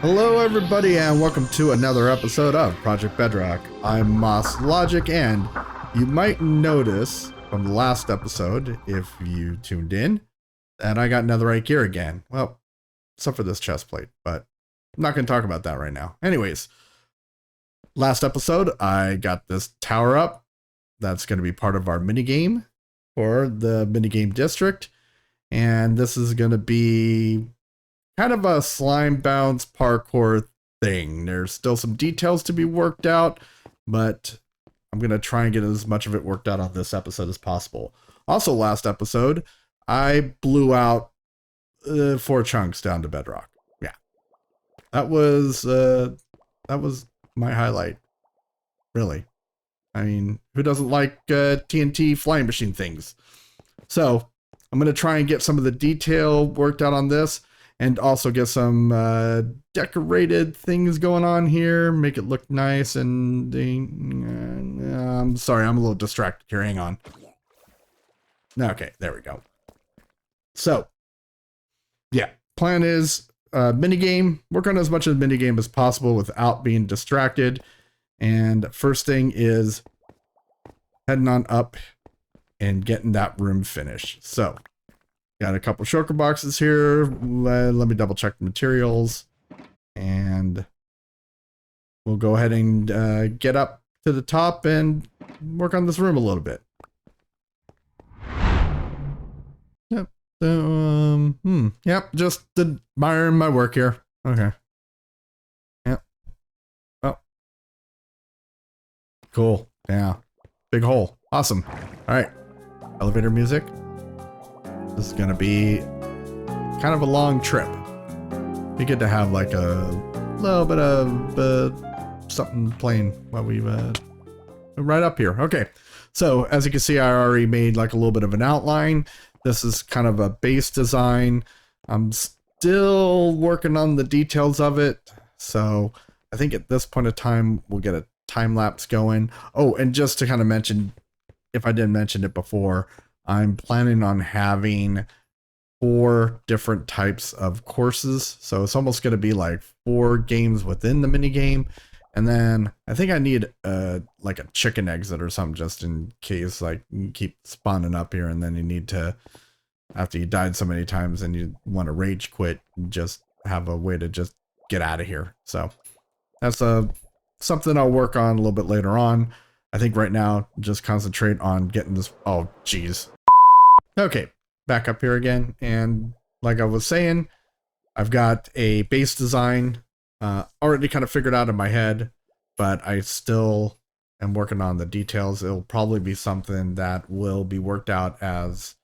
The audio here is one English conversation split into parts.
Hello everybody and welcome to another episode of Project Bedrock. I'm Moss Logic, and you might notice from the last episode, if you tuned in, that I got netherite gear again. Well, except for this chest plate, but I'm not going to talk about that right now. Anyways, last episode I got this tower up. That's going to be part of our minigame for the minigame district, and this is going to be kind of a slime bounce parkour thing. There's still some details to be worked out, but I'm going to try and get as much of it worked out on this episode as possible. Also, last episode, I blew out 4 chunks down to bedrock. Yeah. That was my highlight. Really. I mean, who doesn't like TNT flying machine things? So, I'm going to try and get some of the detail worked out on this, and also get some decorated things going on here. Make it look nice. And I'm sorry, I'm a little distracted here. Hang on. Okay, there we go. So, yeah, plan is minigame. Work on as much of the minigame as possible without being distracted. And first thing is heading on up and getting that room finished. So, got a couple shulker boxes here. Let me double check the materials, and we'll go ahead and get up to the top and work on this room a little bit. Yep. Yep. Just admiring my work here. Okay. Yep. Oh. Cool. Yeah. Big hole. Awesome. All right. Elevator music. This is going to be kind of a long trip. Be good to have like a little bit of something playing while we right up here. Okay, so as you can see, I already made like a little bit of an outline. This is kind of a base design. I'm still working on the details of it. So I think at this point of time, we'll get a time lapse going. Oh, and just to kind of mention, if I didn't mention it before, I'm planning on having 4 different types of courses. So it's almost going to be like 4 games within the mini game. And then I think I need like a chicken exit or something, just in case like you keep spawning up here and then you need to, after you died so many times and you want to rage quit, just have a way to just get out of here. So that's something I'll work on a little bit later on. I think right now, just concentrate on getting this. Oh, geez. Okay, back up here again. And like I was saying, I've got a base design already kind of figured out in my head, but I still am working on the details. It'll probably be something that will be worked out as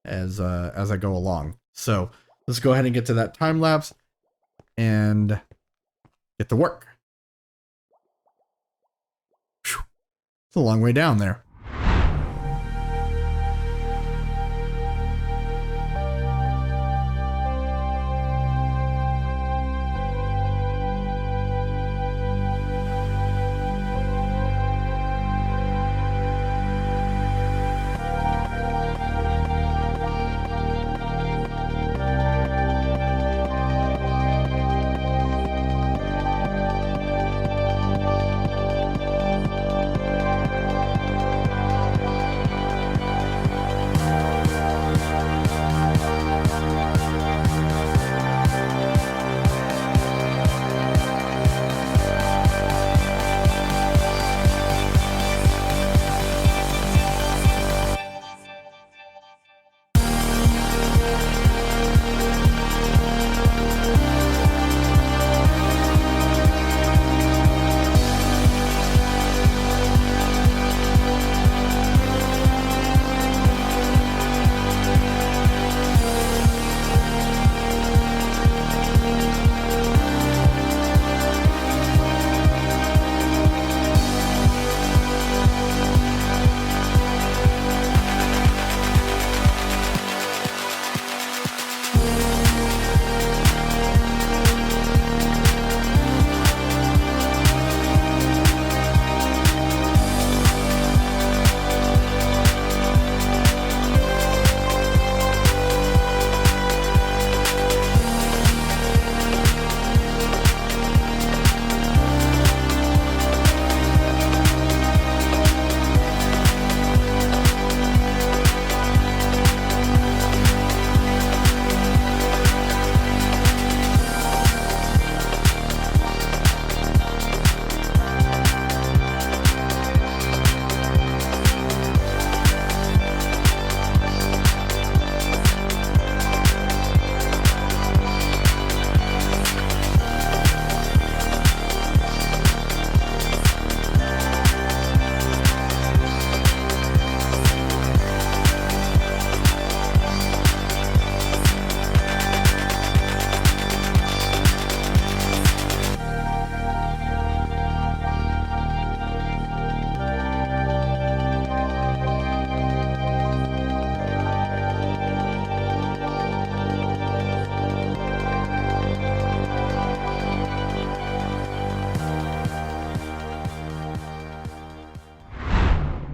I go along. So let's go ahead and get to that time lapse and get to work. It's a long way down there.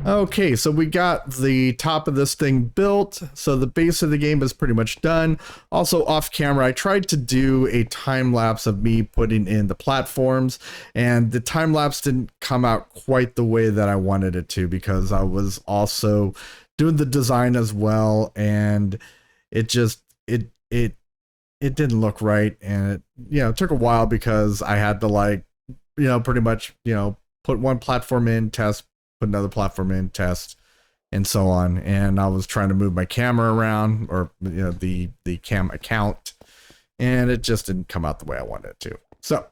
Okay, so we got the top of this thing built. So the base of the game is pretty much done. Also off camera, I tried to do a time lapse of me putting in the platforms, and the time lapse didn't come out quite the way that I wanted it to, because I was also doing the design as well, and it just, it didn't look right. And it, it took a while because I had to, like, pretty much, put one platform in, test, put another platform in, test, and so on. And I was trying to move my camera around, or the cam account, and it just didn't come out the way I wanted it to. So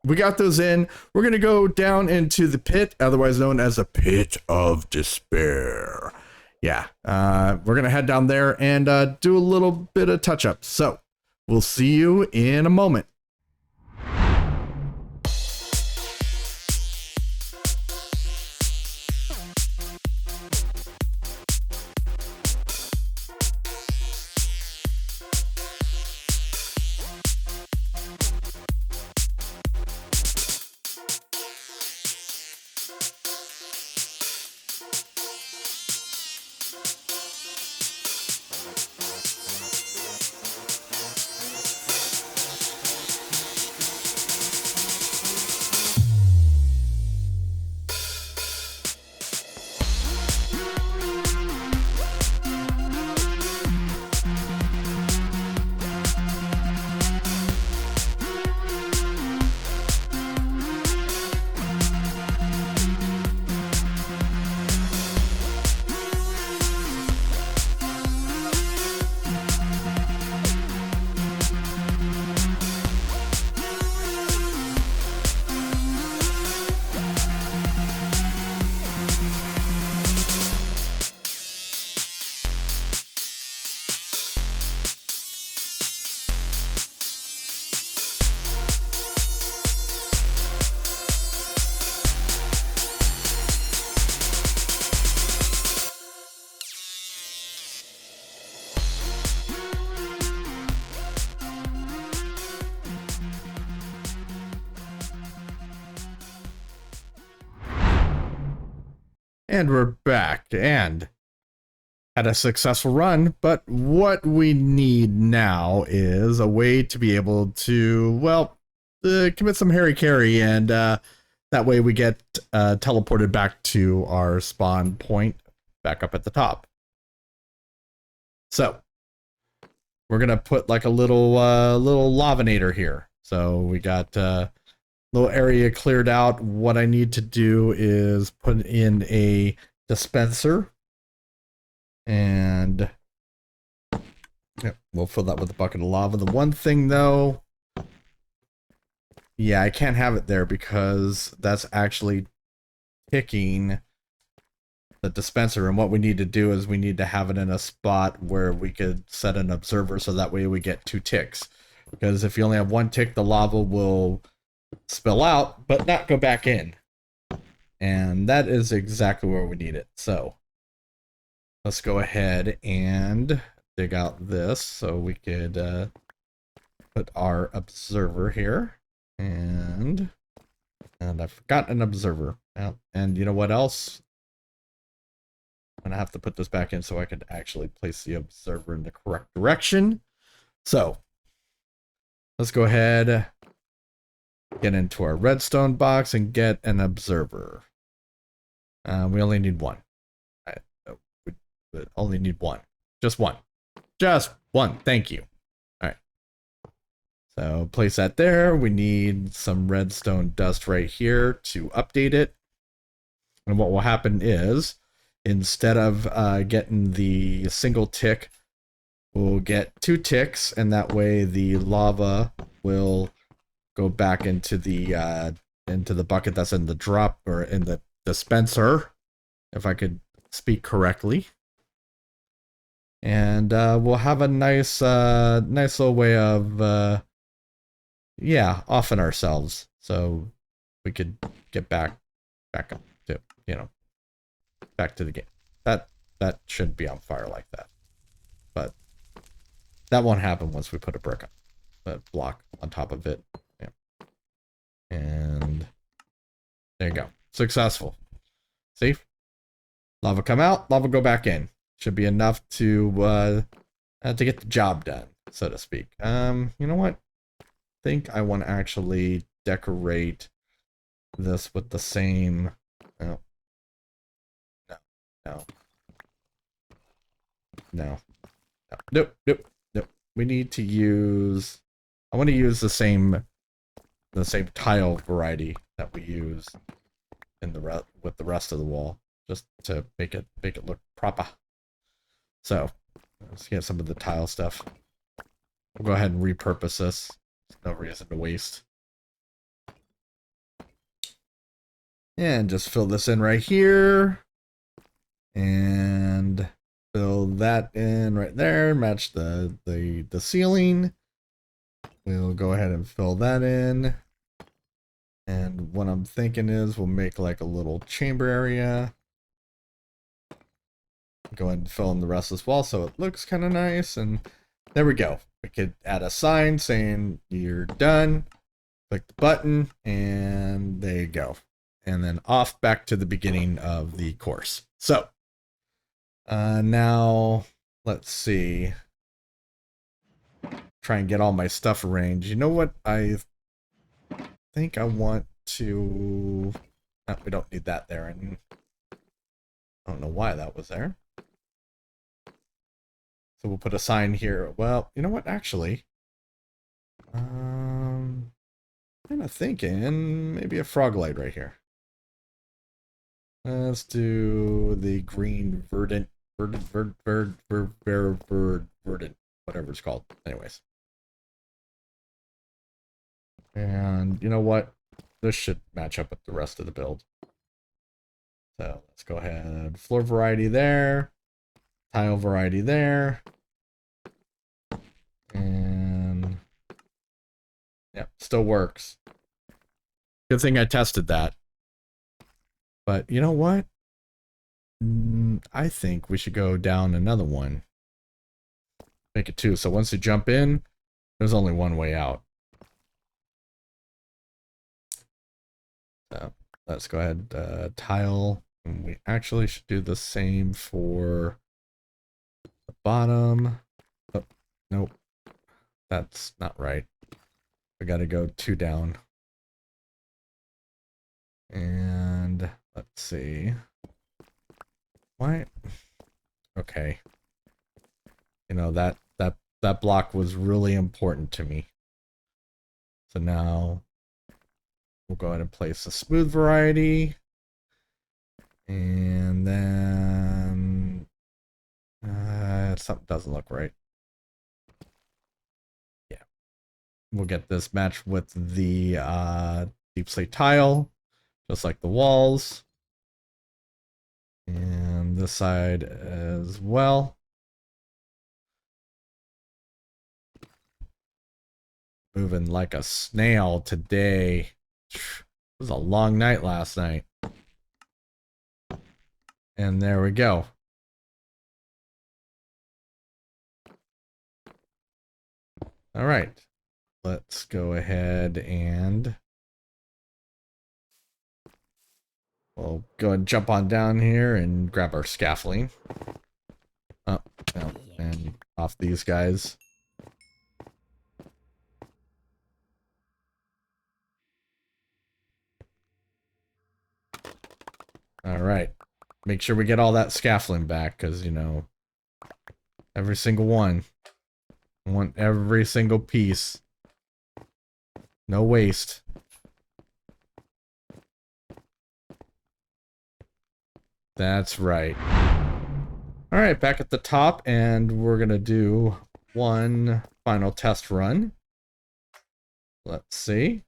we got those in. We're gonna go down into the pit, otherwise known as the pit of despair. Yeah, we're gonna head down there and do a little bit of touch up. So we'll see you in a moment. And we're back and had a successful run, but what we need now is a way to be able to, well, commit some Harry Carry, and that way we get teleported back to our spawn point back up at the top. So we're gonna put like a little lavanator here. So we got little area cleared out. What I need to do is put in a dispenser, and we'll fill that with a bucket of lava. The one thing though, yeah, I can't have it there because that's actually ticking the dispenser, and what we need to do is we need to have it in a spot where we could set an observer, so that way we get 2 ticks, because if you only have 1 tick, the lava will spill out but not go back in, and that is exactly where we need it. So let's go ahead and dig out this so we could put our observer here, and I forgot an observer. And you know what else, I'm gonna have to put this back in so I could actually place the observer in the correct direction. So let's go ahead, get into our redstone box and get an observer. We only need 1. We only need 1. Just 1. Just 1. Thank you. All right. So place that there. We need some redstone dust right here to update it. And what will happen is, instead of getting the single tick, we'll get 2 ticks, and that way the lava will go back into the bucket that's in the drop, or in the dispenser, if I could speak correctly. And we'll have a nice little way of offing ourselves, so we could get back up to, back to the game. That shouldn't be on fire like that, but that won't happen once we put a block on top of it. And there you go. Successful. See? Lava come out, lava go back in. Should be enough to get the job done, so to speak. You know what? I think I want to actually decorate this with the same... No. No. No. No. Nope. Nope. Nope. We need to use... I want to use the same tile variety that we use in with the rest of the wall, just to make it look proper. So let's get some of the tile stuff. We'll go ahead and repurpose this. There's no reason to waste. And just fill this in right here. And fill that in right there. Match the ceiling. We'll go ahead and fill that in. And what I'm thinking is we'll make like a little chamber area. Go ahead and fill in the rest as well so it looks kind of nice. And there we go. We could add a sign saying you're done. Click the button and there you go. And then off back to the beginning of the course. So now let's see. Try and get all my stuff arranged. You know what? I think I want to... No, we don't need that there. And I don't know why that was there. So we'll put a sign here. Well, you know what? Actually, kind of thinking maybe a frog light right here. Let's do the green verdant, whatever it's called. Anyways. And you know what? This should match up with the rest of the build. So let's go ahead. Floor variety there. Tile variety there. And yep, still works. Good thing I tested that. But you know what? I think we should go down another one. Make it 2. So once you jump in, there's only one way out. So let's go ahead, tile. And we actually should do the same for the bottom. Oh, nope. That's not right. We got to go 2 down. And let's see. Why? Okay. You know, that block was really important to me. So now we'll go ahead and place the smooth variety. And then something doesn't look right. Yeah. We'll get this matched with the deep slate tile, just like the walls. And this side as well. Moving like a snail today. It was a long night last night. And there we go. All right. Let's go ahead and we'll go and jump on down here and grab our scaffolding. Oh, no, and off these guys. All right. Make sure we get all that scaffolding back because, you know, every single one. I want every single piece. No waste. That's right. All right, back at the top, and we're going to do one final test run. Let's see.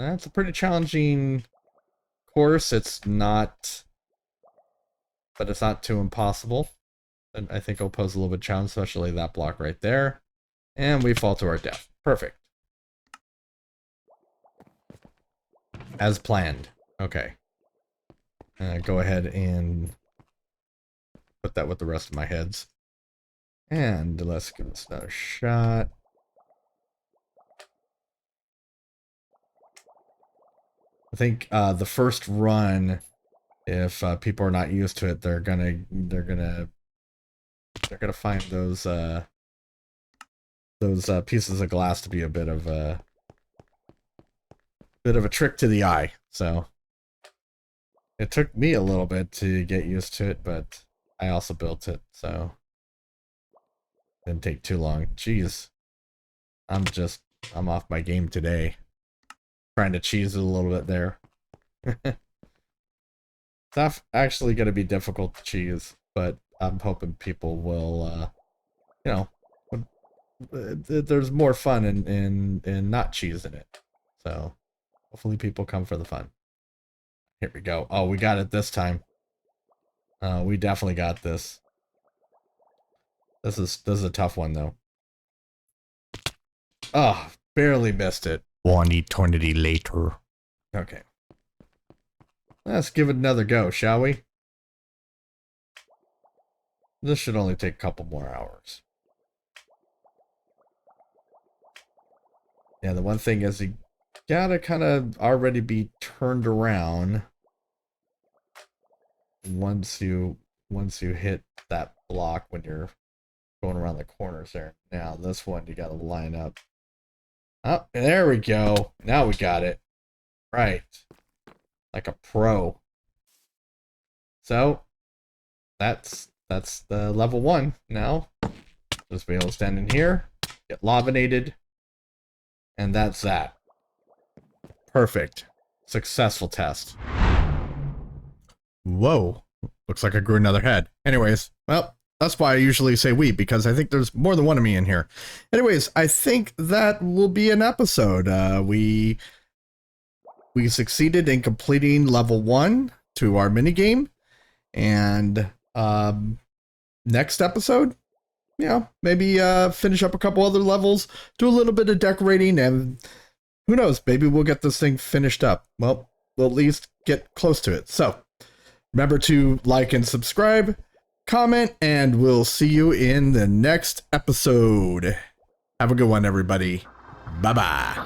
That's a pretty challenging course. It's not, but it's not too impossible. And I think it'll pose a little bit of challenge, especially that block right there. And we fall to our death. Perfect. As planned. Okay. Go ahead and put that with the rest of my heads. And let's give this another shot. I think the first run If people are not used to it, they're gonna find those pieces of glass to be a bit of a trick to the eye. So it took me a little bit to get used to it, but I also built it, so it didn't take too long. Jeez, I'm off my game today. Trying to cheese it a little bit there. It's actually going to be difficult to cheese, but I'm hoping people will, you know, there's more fun in not cheesing it. So hopefully people come for the fun. Here we go. Oh, we got it this time. We definitely got this. This is a tough one though. Oh, barely missed it. One eternity later. Okay. Let's give it another go, shall we? This should only take a couple more hours. Yeah, the one thing is you gotta kind of already be turned around once you hit that block when you're going around the corners there. Now this one you gotta line up. Oh, there we go. Now we got it. Right. Like a pro. So that's the level 1 now. Just be able to stand in here, get lavinated, and that's that. Perfect. Successful test. Whoa. Looks like I grew another head. Anyways, well, that's why I usually say we, because I think there's more than one of me in here. Anyways, I think that will be an episode. We succeeded in completing level 1 to our minigame. And next episode, maybe finish up a couple other levels, do a little bit of decorating, and who knows, maybe we'll get this thing finished up. Well, we'll at least get close to it. So remember to like and subscribe, comment, and we'll see you in the next episode. Have a good one, everybody. Bye-bye.